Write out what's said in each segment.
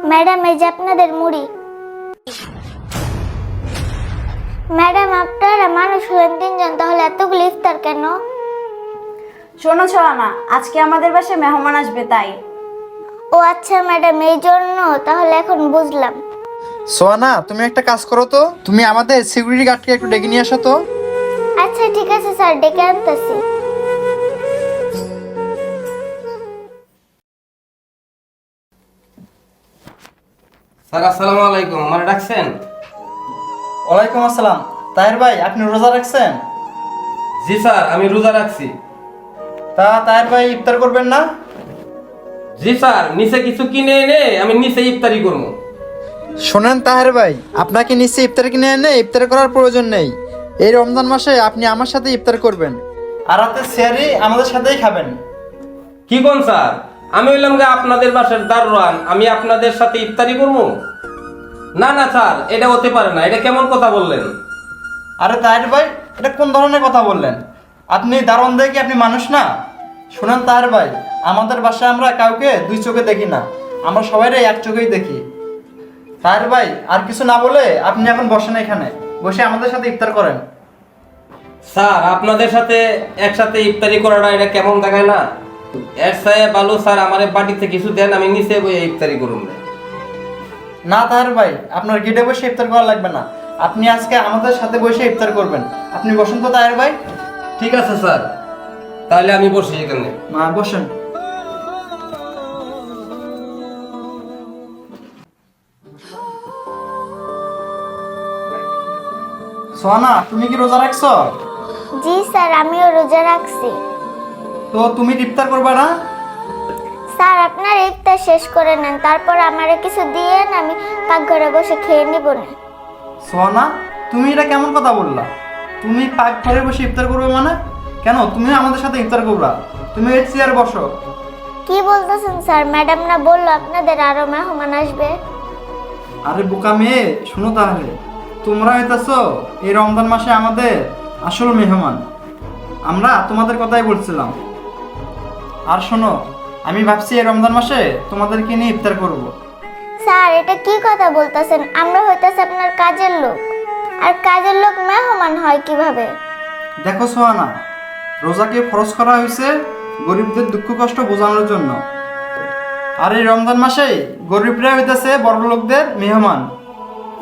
Madam, এই যে আপনাদের মুড়ি। ম্যাডাম, আপনারা মানুষ হলেন তিনজন, তাহলে এতগুলো ইফতার কেন? শোনো সোহানা, আজকে আমাদের বাসায় মেহমান আসবে তাই। ও আচ্ছা ম্যাডাম, এই জন্য। তাহলে এখন বুঝলাম। সোয়ানা, তুমি একটা কাজ করো তো, তুমি আমাদের সিকিউরিটি গার্ডকে একটু ডেকে নিয়ে আসো তো। আচ্ছা ঠিক আছে স্যার, ডেকে আনতেছি। স্যার আসসালামু আলাইকুম, আমার ডাকছেন? ওয়ালাইকুম আসসালাম। তাহের ভাই, আপনি রোজা রাখছেন? জি স্যার, আমি রোজা রাখছি। তা তাহের ভাই ইফতার করবেন না? জি স্যার, নিচে কিছু কিনে এনে আমি নিচে ইফতারি করবো। শোনেন তাহের ভাই, আপনাকে নিশ্চয়ই ইফতার কিনে এনে ইফতার করার প্রয়োজন নেই। এই রমজান মাসে আপনি আমার সাথে ইফতার করবেন, আর রাতে সেহরি আমাদের সাথেই খাবেন। কি কোন স্যার? আমি হইলাম যে আপনাদের বাসার দারোয়ান, আমি আপনাদের সাথে ইফতারি করবো? না না স্যার, এটা হতে পারে না। এটা কেমন কথা বললেন? আরে তাহের ভাই, এটা কোন ধরনের কথা বললেন? আপনি দারোয়ান দেখে কি আপনি মানুষ না? শোনেন তাহের ভাই, আমাদের বাসায় আমরা কাউকে দুই চোখে দেখি না, আমরা সবাইরে এক চোখেই দেখি। তাহের ভাই, আর কিছু না বলে আপনি এখন বসেন, এখানে বসে আমাদের সাথে ইফতার করেন। স্যার, আপনাদের সাথে একসাথে ইফতারি করাটা এটা কেমন দেখায় না? এর সাথে ভালো স্যার আমার বাড়িতে কিছু দেন, আমি নিচে বসে ইফতারি করুন। না তাহের ভাই, আপনার গেটে বসে ইফতার করা লাগবে না, আপনি আজকে আমাদের সাথে বসে ইফতার করবেন। আপনি বসেন তো তাহের ভাই। ঠিক আছে স্যার, তাহলে আমি বসি এখানে। বসেন। সোহানা, তুমি কি রোজা রাখছো? জি স্যার, আমিও রোজা রাখছি। তো তুমি ইফতার করবে না? স্যার, আপনার ইফতার শেষ করে নেন, তারপর আমারে কিছু দিয়েন, আমি পাকঘরে বসে খেয়ে নিব না। সোহানা, তুমি এটা কেমন কথা বললা? তুমি পাক ঘরে বসে ইফতার করবে মানে? কেন, তুমি আমাদের সাথে ইফতার করবা? তুমি এই চেয়ার বসো। কি বলতেছেন স্যার? ম্যাডাম না বললো আপনাদের আরো মেহমান আসবে? আরে বোকা মেয়ে, শোনো তাহলে, তোমরা হইতেছো এই রমজান মাসে আমাদের আসল মেহমান। আমরা তোমাদের কথাই বলছিলাম। আর শোনো, আমি ভাবছি এই রমজান মাসে তোমাদেরকে নিয়ে ইফতার করব। স্যার, এটা কি কথা বলতেছেন? আমরা হইতাছে আপনার কাজের লোক, আর কাজের লোক মেহমান হয় কিভাবে? দেখো সোহানা, রোজাকে ফরজ করা হয়েছে গরিবদের দুঃখ কষ্ট বোঝানোর জন্য। আর এই রমজান মাসে গরিবরা হইতেছে বড় লোকদের মেহমান।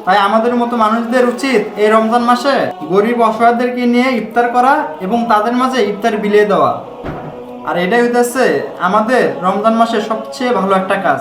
তাই আমাদের মতো মানুষদের উচিত এই রমজান মাসে গরিব অসহায়দেরকে নিয়ে ইফতার করা এবং তাদের মাঝে ইফতার বিলিয়ে দেওয়া। আর এটাই হইতেছে আমাদের রমজান মাসে সবচেয়ে ভালো একটা কাজ।